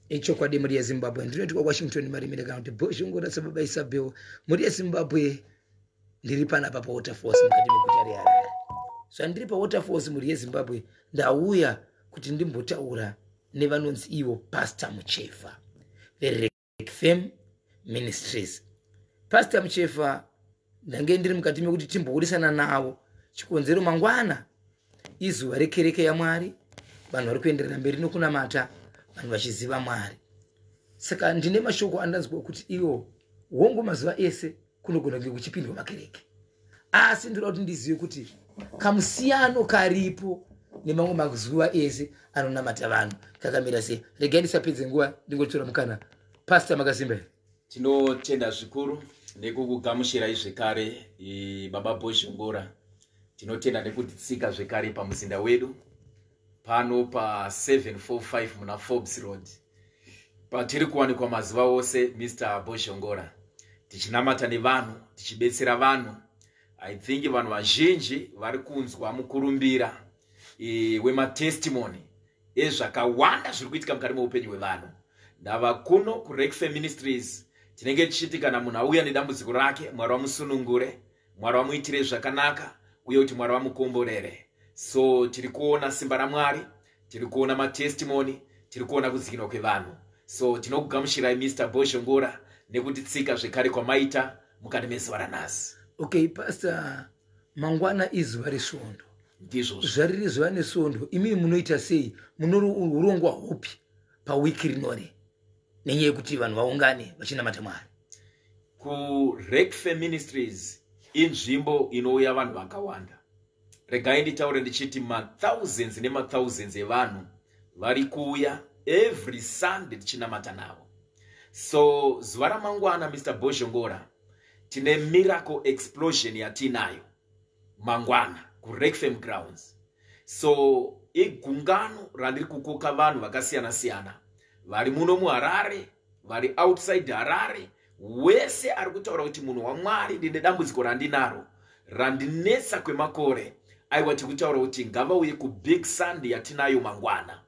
Ichokwadi muri Zimbabwe ndinoti kwa Washington marimira kana kuti Bozhongora sababa Isabel muri Zimbabwe ndiri pana pa Waterfalls mukati meguta reHarare. So ndiri pa Waterfalls muri Zimbabwe ndauya kuti ndimbotaura nevanonzi ivo Pastor Muchefa the Rekfem Ministries. Pastor Muchefa ndange ndiri mukati mekuti timboburisana navo chikonzero mangwana izuva rekereke yaMwari vanhu vari kuenderera mberi nokunamata vanhu vachiziva Mwari. Saka ndine mashoko andanzwa kuti iwo wongo mazuva ese kunogona kunge kuchipindwa makereke. Asi ndinoda kuti ndizive kuti kamusiyano karipo nemamwe mazuva ese anonamata vanhu kakamira sei. Regai ndisapedze nguva ndingotora mukana. Pastor Makasimba. Tinotenda zvikuru nekukugamuchirai zvekare Baba Bozhongora. Tinotenda nekutitsika zvekare pamuzinda wedu pano pa 745 muna Forbes Road. Patiri kuwanikwa mazuva ose Mr. Bozhongora. Tichinamata nevanhu, tichibetsera vanhu. I think vanhu vazhinji vari kunzwa mukurumbira wema testimony ezvakawanda zviri kuitika mukati meupenyu hwevanhu. Ndava kuno ku Rekfem Ministries tinenge tichiti kana munhu auya nedambudziko rake Mwari wamusunungure, Mwari wamuitire zvakanaka uye kuti Mwari wamukomborere. So tiri kuona simba raMwari, tiri kuona matestimony, tiri kuona kudzikinwa kwevanhu. So tinokugamuchirai Mr. Bozhongora nekutitsika zvekare kwamaita mukati mezuva ranhasi. Okay, Pastor, mangwana izuva resvondo. Ndizvo Zvariri zuva nesvondo, imi munoita sei? Munorongwa hupi pawiki rinori nenyaya yekuti vanhu vaungane vachinamata Mwari? Ku Rekfem Ministries inzvimbo inouya vanhu vakawanda. Regai nditaure ndichiti thousands thousands evanhu vari kuuya every Sunday tichinamata navo. So zuva ramangwana Mr. Bozhongora tine miracle explosion yatinayo mangwana ku Rekfem grounds. So igungano randiri kukoka vanhu vakasiyana siyana vari muno muHarare, vari outside Harare, wese ari kutaura kuti munhu waMwari ndine dambudziko randinaro randinetsa kwemakore. Aiwa tikutaura kuti ngavauye ku Big Sunday yatinayo mangwana.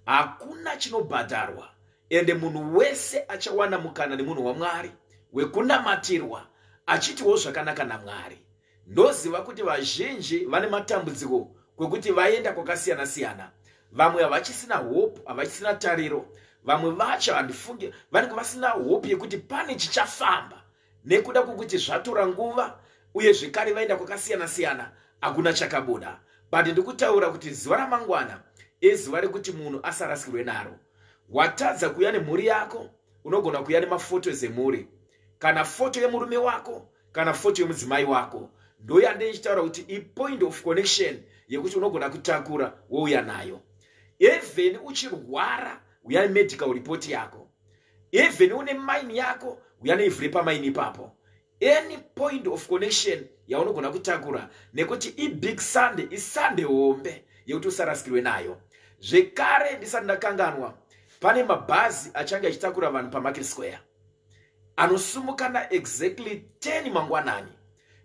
Hakuna chinobhadharwa ende munhu wese achawana mukana nemunhu waMwari wekunamatirwa achitiwo zvakanaka naMwari. Ndoziva kuti vazhinji vane matambudziko kwekuti vaenda kwakasiyana siyana. Vamwe havachisina hope, havachisina tariro. Vamwe vacho handifunge vanenge vasina hope yekuti pane chichafamba nekuda kwokuti zvatora nguva uye zvekare vaenda kwakasiyana siyana hakuna chakabuda. But ndikutaura kuti zuva ramangwana izuva rekuti munhu asarasikirwe naro. Watadza kuya nemhuri yako, unogona kuya nemafotos emhuri, kana foto yemurume wako, kana foto yemudzimai wako. Ndoyande ndichitaura kuti point of connection yekuti unogona kutakura wouya nayo. Even uchirwara uya medical report yako. Even une mine yako uya neivhuri pamaini ipapo. Any point of connection yaunogona kutakura nekuti Big Sunday iSunday hombe yekuti usarasikirwe nayo. Zvekare ndisati ndakanganwa pane mabhazi achange achitakura vanhu paMarket Square anosumukana exactly 10 mangwanani.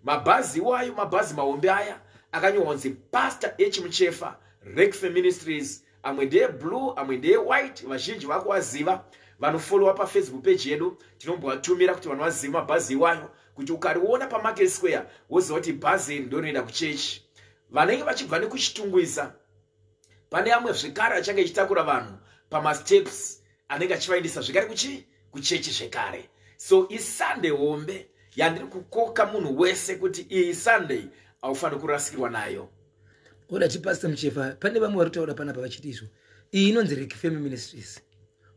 Mabhazi iwayo mabhazi mahombe aya akanyorwa kunzi Pastor H. Muchefa Rekfem Ministries. Amwe ndeye blue, amwe ndeye white. Vazhinji vakuwaziva vanofollowa pa Facebook page yedu. Tinombovatumira kuti vanhu vazive mabhazi iwayo kuti ukariona paMarket Square woziva kuti bhazi iri ndorinoenda kuchechi. Vanenge vachibva nekuchitungwisa pane amwe zvekare achange achitakura vanhu pamasteps anenge achivaendesa zvekare kuchechi zvekare. So iSunday hombe yandiri kukoka munhu wese kuti iyi Sunday haufaniri kurasikirwa nayo. Oda Pastor Muchefa, pane vamwe vari kutaura panapa vachiti izvo. Iyi inonzi Rekfem Ministries.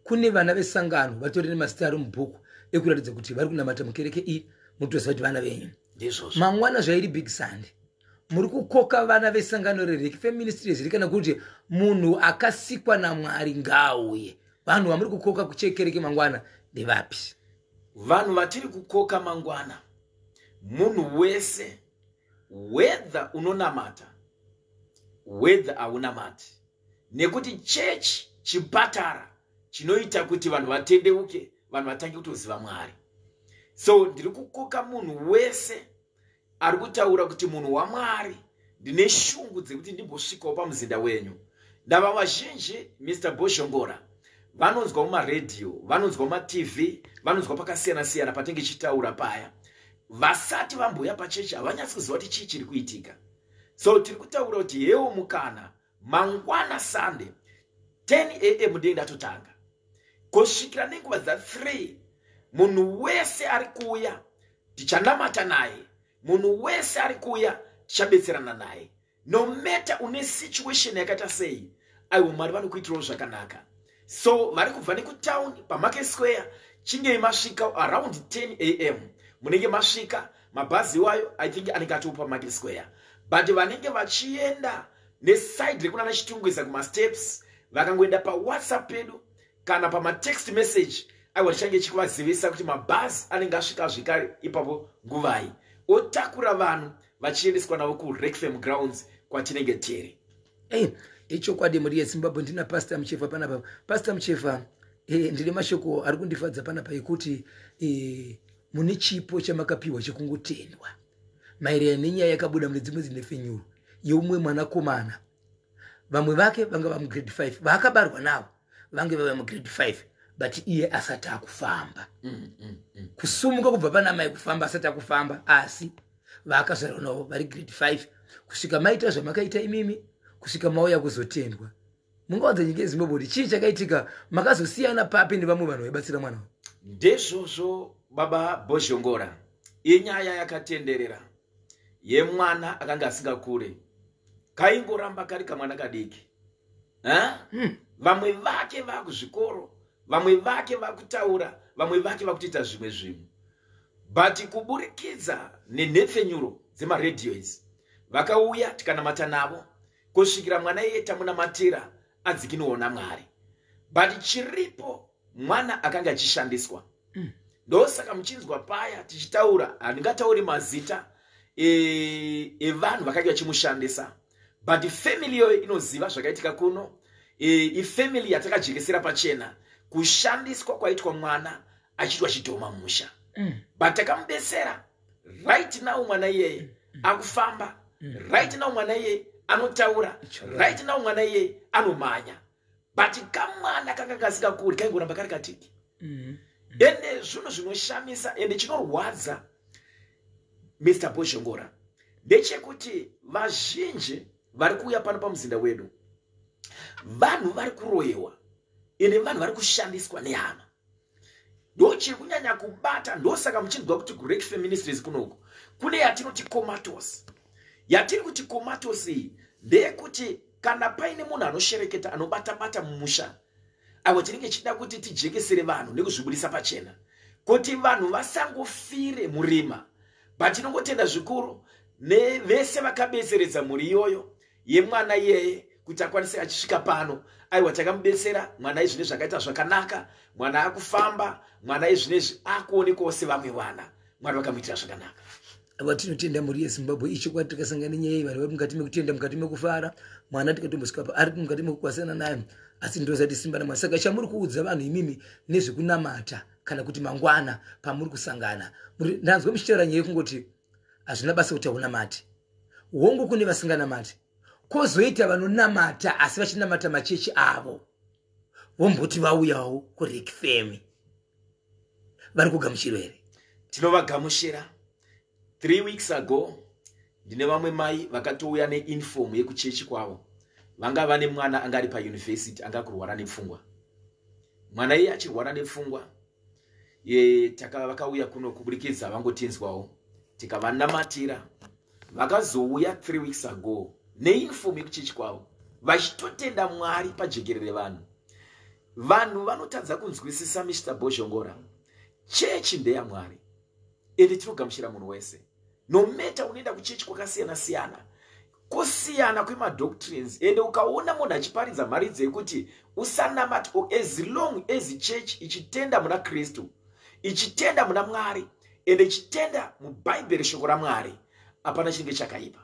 Kune vana vesangano vatori nemazita ari mubhuku ekuratidza kuti vari kunamata mukereke iyi, mutoziva kuti vana venyu. Ndizvozvo. Mangwana zvairi Big Sunday. Muri kukoka vana vesangano reRekfem Ministries rikana kuti munhu akasikwa naMwari ngaauye. Vanhu vamuri kukoka kuchekereke mangwana ndevapi? Vanhu vatiri kukoka mangwana munhu wese, whether unonamata whether haunamati, nekuti chechi chipatara chinoita kuti vanhu vatendeuke, vanhu vatange kutoziva Mwari. So ndiri kukoka munhu wese ari kutaura kuti munhu waMwari ndine shungu dzekuti ndimbosvikawo pamuzinda wenyu. Ndava vazhinji Mr. Bozhongora vanonzwa mumaredhiyo, vanonzwa mumatv, vanonzwa pakasiyana-siyana patinge chitaura paya. Vasati vamboya pachechi havanyatsi kuziva kuti chii chiri kuitika. So tiri kutaura kuti hewo mukana mangwana Sunday 10 AM ndiye ndatotanga kusvikira nenguva dza3 munhu wese ari kuuya tichanamata naye, munhu wese ari kuuya tichabetserana naye. No matter une situation yakaita sei, aiwa Mwari vanokuitirawo zvakanaka. So vari kubva nekutauni paMarket Square chinge masvika around 10 AM munenge masvika mabhazi wayo I think anenge atopa Market Square. But vanenge vachienda neside rekuna nachitungwisa kuma steps vakangoenda pa WhatsApp pedu kana pa text message aiwa tichange chikuvazivisa kuti mabhazi anenge asvika zvekare ipapo nguvai otakura vanhu vachiendeswa navo ku Rekfem grounds kwatinenge tiri. Ichokwadi muri yeZimbabwe ndina Pastor Muchefa panapa. Pastor Muchefa ndine mashoko ari kundifadza panapa ekuti mune chipo chamakapiwa chekungotendwa maererano nenyaya yakabuda mune dzimwe dzinefenyuro yeumwe mwanakomana. Vamwe vake vanga va grade 5 vaakabarwa navo vange vava mu grade 5 but iye asati akufamba. Kusumuka kubva pana mai kufamba asati akufamba asi vaakazvarwa navo vari grade 5 kusvika maita zvamakaita imimi kusvika mauya kuzotendwa. Mungaudza nyika yeZimbabwe kuti chii chakaitika makazosiyana papi nevamwe vanhu vaibatsira mwana wavo? Ndezvozvo baba Bozhongora, inyaya yakatenderera yemwana akanga asingakure kaingoramba kari kamwana kadiki. Vamwe vake vakuzvikoro, vamwe vake vakutaura, vamwe vake vakuita zvimwe zvimwe. But kuburikidza nenhepfenyuro dzemaredhiyo idzi vakauya tikanamata navo kusvikira mwana iye tamunamatira adzikinoona Mwari. But chiripo mwana akanga achishandiswa. Ndosaka muchinzwa paya tichitaura handingatauri mazita evanhu vakanga vachimushandisa. But family yoyo inoziva zvakaitika kuno. Ifamily yatakajekesera pachena kushandiswa kwaitwa mwana achitwa chidhoma musha. But takamubetsera right now mwana iyeye akufamba, right now mwana iyeye anotaura, right now mwana iyeye anomanya. But kamwana kanga kasikakuri kaingoramba kari katiki. Ende zvinhu zvinoshamisa ende chinorwadza Mr. Bozhongora ndechekuti vazhinji vari kuuya pano pamuzinda wedu vanhu vari kuroyewa ende vanhu vari kushandiswa nehama. Ndochiri kunyanya kubata. Ndosaka muchinzwa kuti kuRekfem Ministries kunoku kune yatinoti comatose. Yatiri kuti comatose iyi ndeyekuti kana paine munhu anoshereketa anobata-bata mumusha aiwa tinenge chida kuti tijekesere vanhu nekuzvibudisa pachena kuti vanhu vasangofire murima. But tinongotenda zvikuru nevese vakabetseredza mhuri iyoyo yemwana iyeye kuti akwanise achisvika pano. Aiwa takamubetsera mwana izvine zvakaita zvakanaka, mwana akufamba, mwana izvinezvi akuonekwawo sevamwe vana. Mwari vakamuitira zvakanaka. Vatinotenda mhuri yeZimbabwe ichokwadi takasangana nyaya vari mukati mekutenda mukati mekufara mwana tikatombosvika pa ari mukati mekukwasana naye asi ndozati simba namwari. Saka chamuri kuudza vanhu imimi nezvekunamata kana kuti mangwana pamuri kusangana ndanzwe muchitaura nyaya yekungoti hazvina basa kuti haunamati hongu kune vasinganamati kwozoita vanonamata asi vachinamata machechi avo vomboti vauyawo kuRekfem vari kugamuchirwa here? Tinovagamuchira. 3 weeks ago ndine vamwe mai vakatouya neinform yekuchechi kwavo vanga vane mwana anga ari pauniversity anga kurwara nepfungwa. Mwana iye achirwara nepfungwa vakauya kuno kuburikidza vangotinzwawo tikavanamatira. Vakazouya 3 weeks ago neinform yekuchechi kwavo vachitotenda Mwari pajekerere vanhu. Vanhu vanotadza kunzwisisa Mr. Bozhongora. Chechi ndeyaMwari ende tinogamuchira munhu wese. No matter unoenda kuchechi kwakasiyana-siyana, kusiyana kwemadoctrines ende ukaona munhu achiparidza mhari dzekuti usanamata as long as church ichitenda muna Kristu, ichitenda muna Mwari ende ichitenda mubhaibheri shoko raMwari, hapana chinenge chakaipa.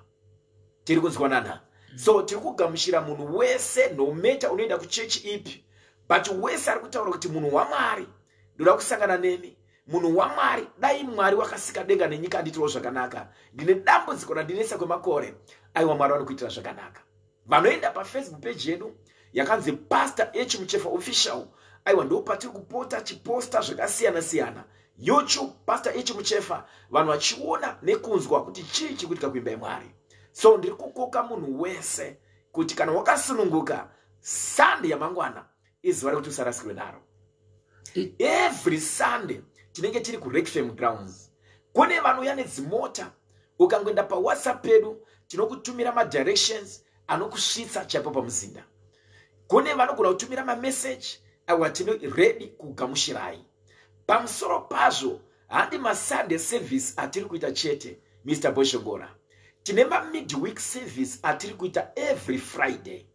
Tiri kunzwanana? So tiri kugamuchira munhu wese no matter unoenda kuchechi ipi, but wese ari kutaura kuti munhu waMwari ndoda kusangana nemi. Munhu waMwari, dai Mwari wakasika denga nenyika handitiwo zvakanaka. Ndine dambudziko randinesa kwemakore. Aiwa Mwari vanokuitira zvakanaka. Vanoenda paFacebook page yedu yakanzi Pastor H Muchefa Official aiwa ndo patiri kupota chiposta zvakasiyana-siyana. YouTube Pastor H Muchefa, vanhu vachiona nekunzwa kuti chii chikuitika kuimba yaMwari. So ndiri kukoka munhu wese kuti kana wakasununguka, Sunday yamangwana izuva rekuti usarasikirwe naro. Every Sunday tinenge tiri ku Rec FM grounds. Kune vanouya nedzimota, ukangoenda pa WhatsApp pedu tinokutumira ma directions anokusvitsa chaipo pamuzinda. Kune vanogona kutumira ma message awa tino ready kugamushirai. Pamusoro pazvo handi ma Sunday service atiri kuita chete, Mr. Boshongora. Tine ma midweek service atiri kuita every Friday.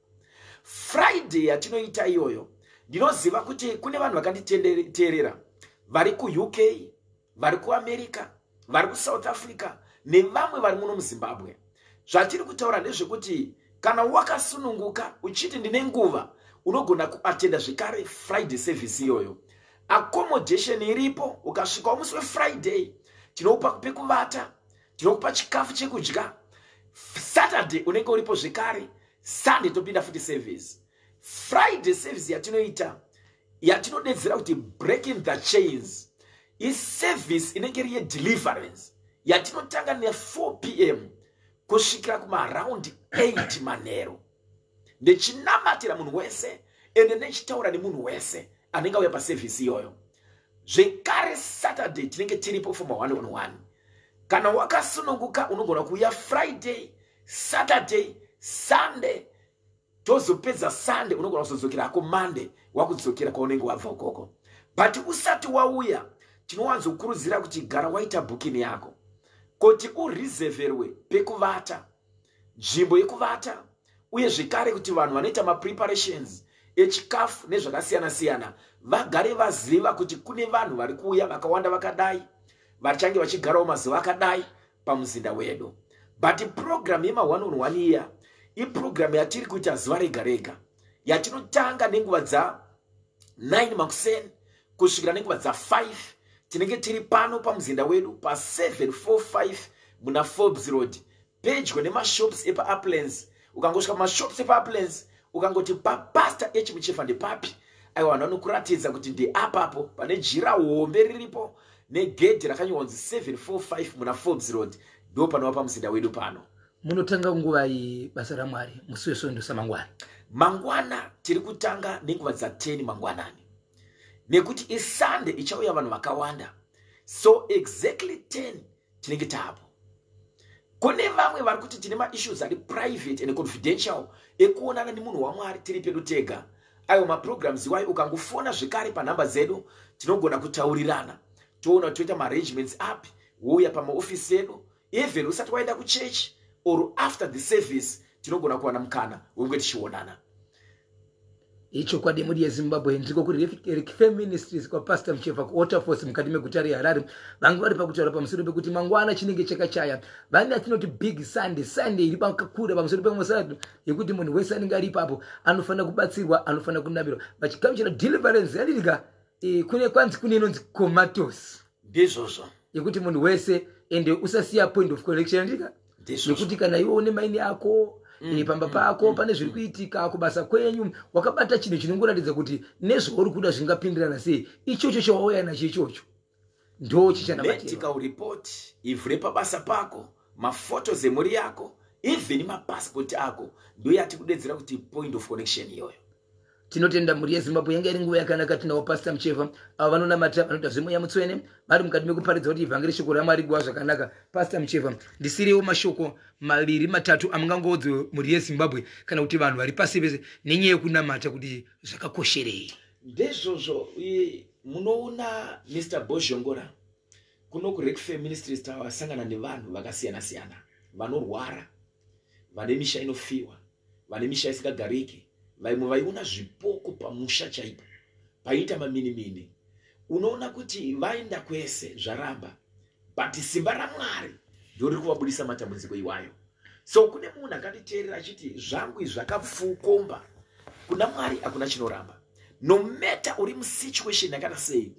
Friday atinoita iyoyo, ndinoziva kuti kune vanhu vakanditeerera vari ku UK, vari ku America, vari ku South Africa, nevamwe vari muno muZimbabwe. Zvatiri kutaura ndezvekuti kana wakasununguka uchiti ndine nguva, unogona kuatenda zvekare Friday service iyoyo. Accommodation iripo, ukasvika musi weFriday, tinokupa pekuvata, tinokupa chikafu chekudya. Saturday unenge uripo zvekare, Sunday topinda futi service. Friday service yatinoita, yatinodedzera kuti breaking the chains, is service inenge iri deliverance, yatinotanga ne 4 PM kusvikira kuma around 8 manero. Ndechinamatira munhu wese, ende nechitaura nemunhu wese anenge auya pa service iyoyo. Zvekare Saturday tinenge tiripo for ma 1-on-1. Kana wakasununguka unogona kuuya Friday, Saturday, Sunday, tozopedza Sunday unogona kuzodzokera ko Monday wakudzokera kwaunenge wabva ukoko. But usati wauya tinowanzokurudzira kuti gara waita booking yako kuti ureserverwe pekuvata, nzvimbo yekuvata, uye zvekare kuti vanhu vanoita ma preparations echikafu nezvakasiyana-siyana vagare vaziva kuti kune vanhu vari kuuya vakawanda vakadai, vachange vachigarawo mazuva akadai pamuzinda wedu. But program yema 1-on-1 iya iprogram yatiri kuita zuva rega rega, yatinotanga nenguva dza 9 makuseni kusvikira nenguva dza 5. Tinenge tiri pano pamuzinda wedu pa 745 muna Forbes Road, pedyo nemashops epa Uplands. Ukangosvika mashops epa Uplands, ukangoti pa Pastor H Muchefa ndepapi, aiwa vanhu vanokuratidza kuti ndi apapo pane jira hombe riripo negedhi rakanyorwa 745 muna Forbes Road, ndo pano pamuzinda wedu pano. Munotanga nguva iyi basa raMwari musi weSonto samangwana? Mangwana tiri kutanga nenguva dza 10 mangwanani, nekuti iSunday ichauya vanhu vakawanda, so exactly 10 tinenge tapo. Kune vamwe vari kuti tine ma issues ari private and confidential ekuonana nemunhu waMwari tiri pedu tega. Ayo ma programs iwayo ukangofona zvekare pa namba zedu tinogona kutaurirana, toona toita ma arrangements api, wouya pa maofisi edu, even usati waenda ku church or after the service tinogona kuwana mukana wenge tichionana. Icho kwa demudi ya Zimbabwe ndiko kuri Rec FM Ministries kwa Pastor Muchefa ku Waterforce mukati megutare ya Harare. Vangu vari pakutaura pamusoro pekuti mangwana chinenge chakachaya. Vane atinoti big Sunday, Sunday iri pakakura pamusoro pemusoro yekuti munhu wese anenge ari ipapo anofanira kubatsirwa, anofanira kunamira. Vachikamuchira deliverance yadika kune kwanzi kune inonzi comatose. Ndizvozvo. Yekuti munhu wese ende usasiya point of collection ndika. Nekuti kana iwe une maini yako pamba pako pane zviri kuitika kubasa kwenyu wakabata chinhu chinongoratidza kuti nezvauri kuda zvingapindirana sei, ichocho chawauya nacho ichocho ndo chichanamatira. Medical report, ivhure pabasa pako, mafotos emuri yako, even mapassport ako, ndo yatikudedzera kuti point of connection iyoyo. Tinotenda muri yeZimbabwe yanga iri nguva yakanaka tinawo Pastor Muchefa avo vanonamata vanoita zvemweya mutsvene vari mukati mekuparidza kuti ivhangeri shoko raMwari guva zvakanaka. Pastor Muchefa, ndisiriwo mashoko 2-3 amungangoudze muri yeZimbabwe kana kuti vanhu vari pasi pese nenyaya yekunamata kuti zvakakosherei? Ndezvozvo munoona Mr. Boshongora kuno ku Rec FM Ministries tawasangana nevanhu vakasiyana-siyana, vanorwara, vane misha inofiwa, vane misha isingagariki, vaimwe vaiona zvipoko pamusha chaipo paita maminimini. Unoona kuti vaenda kwese zvaramba, but simba raMwari ndori kuvabudisa matambudziko iwayo. So kune munhu akanditeerera achiti zvangu zvakafukomba, kuna Mwari hakuna chinoramba. No matter uri musituation yakada sei,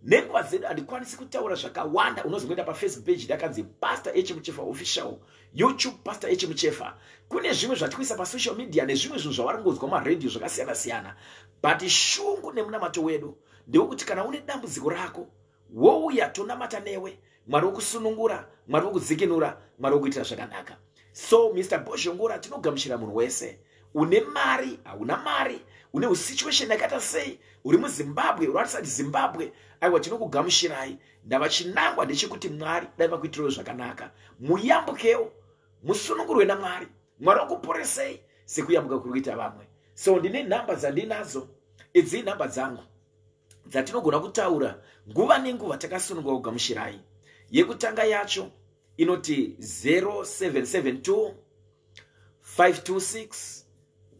nenguva dzedu handikwanisi kutaura zvakawanda. Unozoenda pafacebook page yakanzi Pastor H Muchefa Official, YouTube Pastor H Muchefa. Kune zvimwe zvatikuisa pasocial media nezvimwe zvinhu zvawaringodzwa maradio zvakasiyana siyana. But shungu nemunamato wedu ndewekuti kana une dambudziko rako wouya tonamata newe, Mwari wokusunungura, Mwari wokudzikinura, Mwari wokuitira zvakanaka. So Mr. Bozhongora tinogamuchira munhu wese une mari, hauna mari, une situation yakaita sei, uri muZimbabwe, uratisati Zimbabwe, aiwa tinokugamushirai. Ndava chinangwa ndechekuti Mwari dai vakuitirawo zvakanaka. Muyambukewo, musunungurwe naMwari, Mwari wakuporesei sekuyambuka kuri kuita vamwe. So ndine nhamba dzandinadzo, idzi nhamba dzangu dzatinogona kutaura nguva nenguva takasunungwa kugamushirai. Yekutanga yacho inoti 0772 526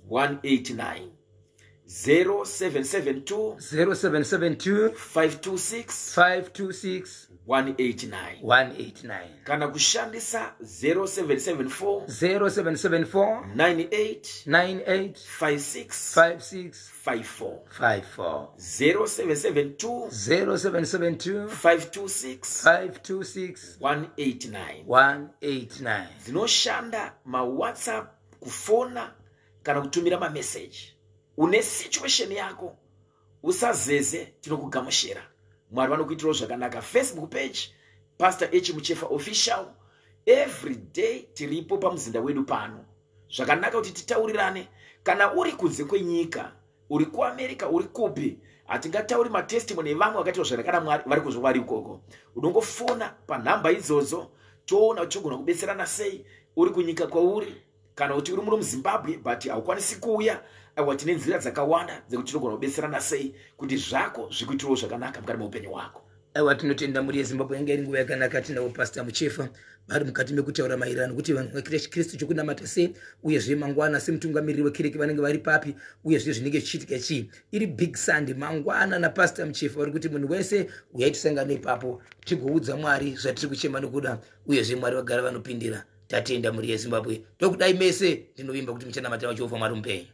189. 0772 526 189. Kana kushandisa 0774 98 56 54. 0772 526 189. Dzinoshanda WhatsApp, kufona kana kutumira message. Une situation yako usazeze, tinokugamushira. Mwari vanokuitirawo zvakanaka. Facebook page Pastor H Muchefa Official. Every day tiripo pamuzinda wedu pano. Zvakanaka kuti titaurirane. Kana uri kunze kwenyika, uri kuAmerica, uri kupi, hatingatauri matestimony evamwe vakaitwa zvakanaka vari kuzvari ukoko. Unongofona panhamba idzodzo toona kuti togona kubetserana sei. Uri kunyika kwauri, kana kuti uri muri muZimbabwe but haukwanisi kuuya, aiwa tine nzira dzakawanda dzekuti tinogona kubetserana sei kuti zvako zvikuitirawo zvakanaka mukati meupenyu hwako. Aiwa tinotenda muri yeZimbabwe yanga iri nguva yakanaka tinawo Pastor Muchefa vari mukati mekutaura maererano kuti vanhu vaKristu chokunamata sei, uyezve mangwana semutungamiriri wekereke vanenge vari papi, uyezve zvinenge zvichiitika chii. Iri big Sunday mangwana naPastor Muchefa vari kuti munhu wese uyai tisangane ipapo tigoudza Mwari zvatiri kuchema nokuda, uyezve Mwari vagara vanopindira. Tatenda muri yeZimbabwe. Ndokudai mese ndinovimba kuti muchanamata Jehovha Mwari mupenyu.